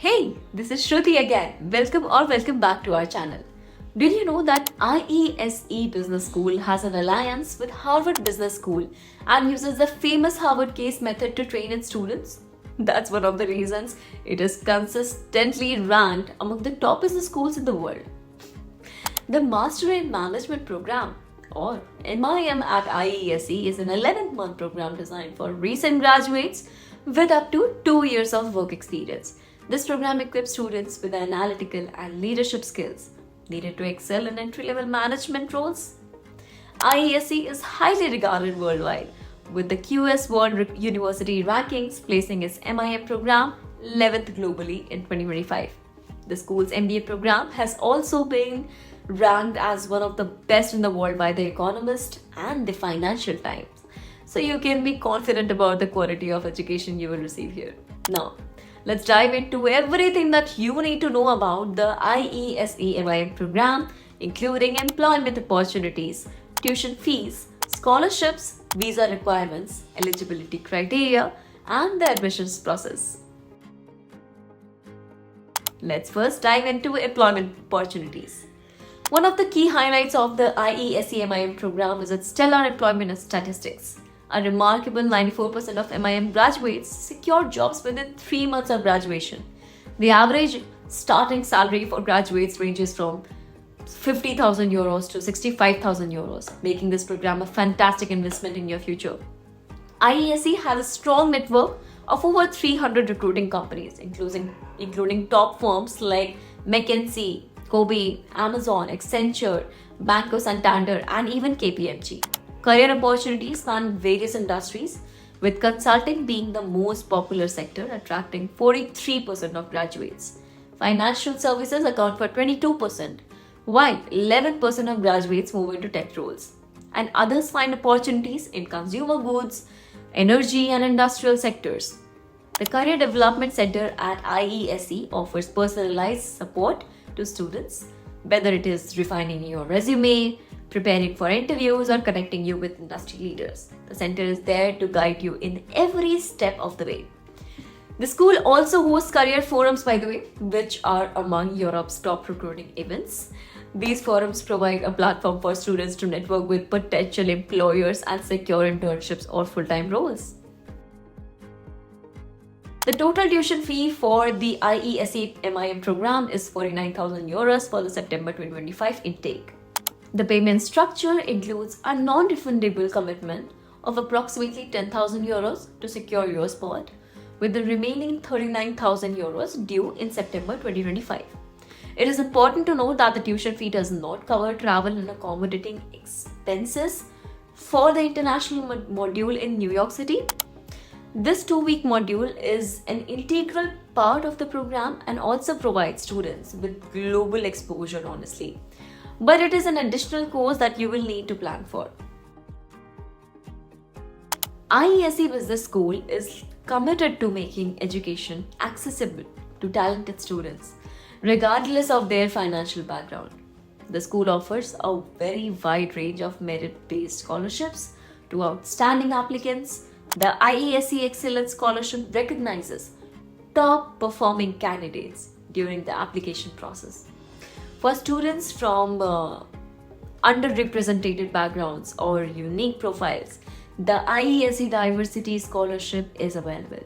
Hey, this is Shruti again. Welcome back to our channel. Did you know that IESE Business School has an alliance with Harvard Business School and uses the famous Harvard case method to train its students? That's one of the reasons it is consistently ranked among the top business schools in the world. The Master in Management program, or MIM at IESE, is an 11-month program designed for recent graduates with up to 2 years of work experience. This program equips students with the analytical and leadership skills needed to excel in entry-level management roles. IESE is highly regarded worldwide, with the QS World University rankings placing its MIM program 11th globally in 2025. The school's MBA program has also been ranked as one of the best in the world by The Economist and the Financial Times. So you can be confident about the quality of education you will receive here. Now, let's dive into everything that you need to know about the IESE MIM program, including employment opportunities, tuition fees, scholarships, visa requirements, eligibility criteria, and the admissions process. Let's first dive into employment opportunities. One of the key highlights of the IESE MIM program is its stellar employment statistics. A remarkable 94% of MIM graduates secured jobs within 3 months of graduation. The average starting salary for graduates ranges from 50,000 euros to 65,000 euros, making this program a fantastic investment in your future. IESE has a strong network of over 300 recruiting companies, including top firms like McKinsey, Kobe, Amazon, Accenture, Banco Santander, and even KPMG. Career opportunities span various industries, with consulting being the most popular sector, attracting 43% of graduates. Financial services account for 22%, while 11% of graduates move into tech roles. And others find opportunities in consumer goods, energy, and industrial sectors. The Career Development Center at IESE offers personalized support to students, whether it is refining your resume, preparing for interviews, or connecting you with industry leaders. The center is there to guide you in every step of the way. The school also hosts career forums, by the way, which are among Europe's top recruiting events. These forums provide a platform for students to network with potential employers and secure internships or full-time roles. The total tuition fee for the IESE MIM program is 49,000 euros for the September 2025 intake. The payment structure includes a non-refundable commitment of approximately 10,000 euros to secure your spot, with the remaining 39,000 euros due in September 2025. It is important to note that the tuition fee does not cover travel and accommodating expenses for the international module in New York City. This 2-week module is an integral part of the program and also provides students with global exposure, honestly. But it is an additional course that you will need to plan for. IESE Business School is committed to making education accessible to talented students, regardless of their financial background. The school offers a very wide range of merit-based scholarships to outstanding applicants. The IESE Excellence Scholarship recognizes top performing candidates during the application process. For students from underrepresented backgrounds or unique profiles, the IESE Diversity Scholarship is available.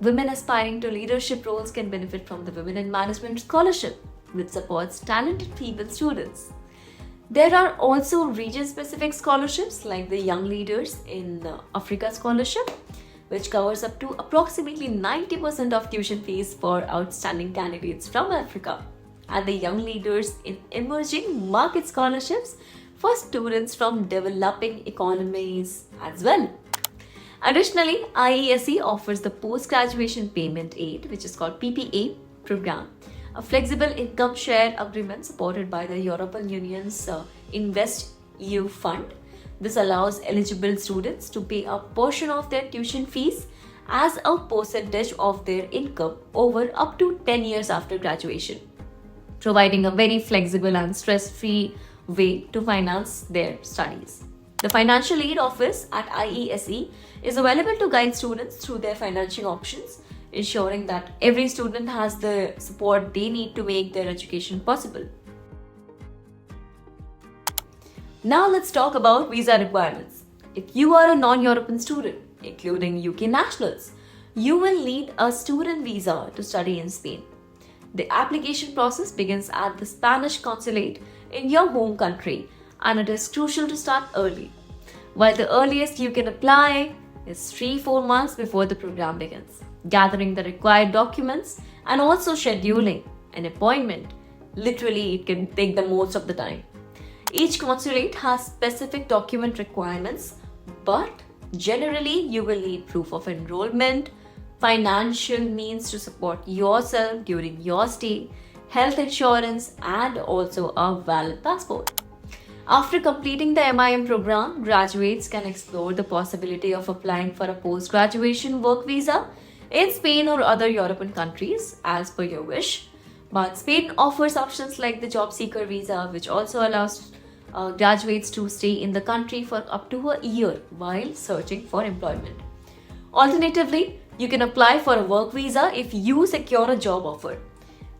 Women aspiring to leadership roles can benefit from the Women in Management Scholarship, which supports talented female students. There are also region-specific scholarships like the Young Leaders in Africa Scholarship, which covers up to approximately 90% of tuition fees for outstanding candidates from Africa, and the Young Leaders in Emerging Market Scholarships for students from developing economies as well. Additionally, IESE offers the Post-Graduation Payment Aid, which is called PPA program, a flexible income share agreement supported by the European Union's InvestEU fund. This allows eligible students to pay a portion of their tuition fees as a percentage of their income over up to 10 years after graduation, providing a very flexible and stress-free way to finance their studies. The Financial Aid Office at IESE is available to guide students through their financing options, ensuring that every student has the support they need to make their education possible. Now let's talk about visa requirements. If you are a non-European student, including UK nationals, you will need a student visa to study in Spain. The application process begins at the Spanish consulate in your home country, and it is crucial to start early. While the earliest you can apply is 3-4 months before the program begins, gathering the required documents and also scheduling an appointment. Literally, it can take the most of the time. Each consulate has specific document requirements, but generally you will need proof of enrollment, financial means to support yourself during your stay, health insurance, and also a valid passport. After completing the MIM program, graduates can explore the possibility of applying for a post-graduation work visa in Spain or other European countries as per your wish. But Spain offers options like the job seeker visa, which also allows graduates to stay in the country for up to a year while searching for employment. Alternatively, you can apply for a work visa if you secure a job offer.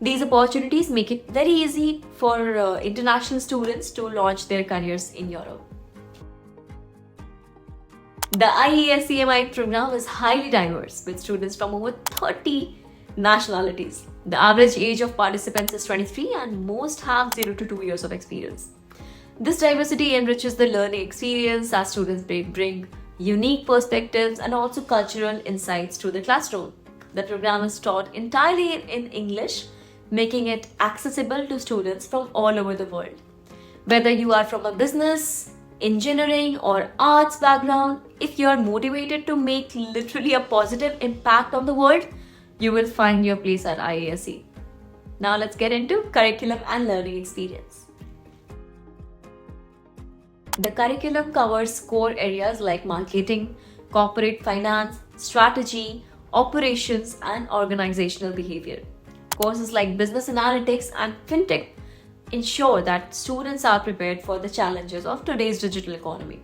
These opportunities make it very easy for international students to launch their careers in Europe. The IESEMI program is highly diverse with students from over 30 nationalities. The average age of participants is 23 and most have 0 to 2 years of experience. This diversity enriches the learning experience as students bring unique perspectives and also cultural insights to the classroom. The program is taught entirely in English, making it accessible to students from all over the world. Whether you are from a business, engineering, or arts background, if you are motivated to make literally a positive impact on the world, you will find your place at IESE. Now let's get into curriculum and learning experience. The curriculum covers core areas like marketing, corporate finance, strategy, operations, and organizational behavior. Courses like business analytics and fintech ensure that students are prepared for the challenges of today's digital economy.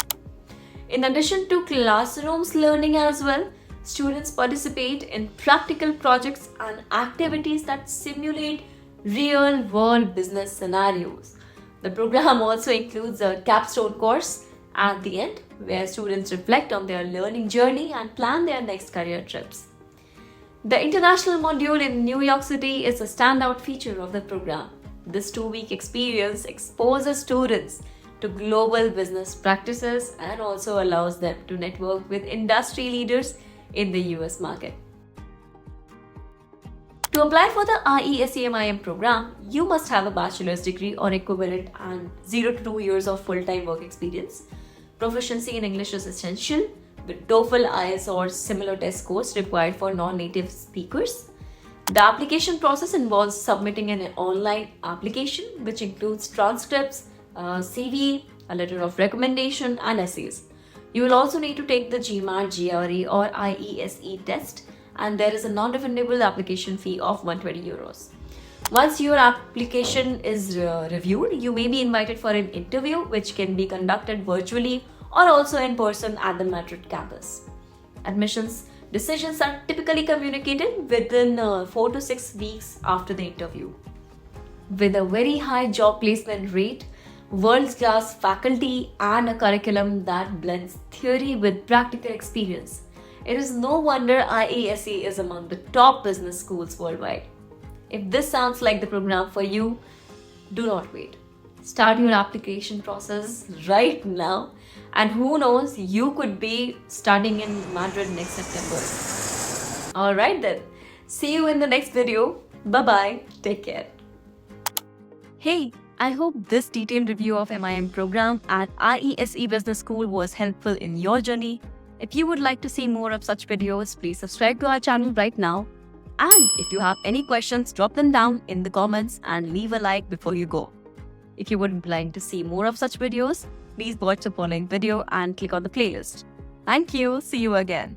In addition to classrooms learning as well, students participate in practical projects and activities that simulate real-world business scenarios. The program also includes a capstone course at the end where students reflect on their learning journey and plan their next career trips. The international module in New York City is a standout feature of the program. This 2-week experience exposes students to global business practices and also allows them to network with industry leaders in the US market. To apply for the IESEMIM program, you must have a bachelor's degree or equivalent and 0 to 2 years of full-time work experience. Proficiency in English is essential, with TOEFL, IELTS, or similar test scores required for non-native speakers. The application process involves submitting an online application, which includes transcripts, CV, a letter of recommendation, and essays. You will also need to take the GMAT, GRE, or IESE test, and there is a non-refundable application fee of €120. Once your application is reviewed, you may be invited for an interview, which can be conducted virtually or also in person at the Madrid campus. Admissions decisions are typically communicated within 4 to 6 weeks after the interview. With a very high job placement rate, world-class faculty, and a curriculum that blends theory with practical experience, it is no wonder IESE is among the top business schools worldwide. If this sounds like the program for you, do not wait. Start your application process right now, and who knows, you could be studying in Madrid next September. Alright then, see you in the next video. Bye-bye, take care. Hey, I hope this detailed review of MIM program at IESE Business School was helpful in your journey. If you would like to see more of such videos, please subscribe to our channel right now. And if you have any questions, drop them down in the comments and leave a like before you go. If you would like to see more of such videos, please watch the following video and click on the playlist. Thank you. See you again.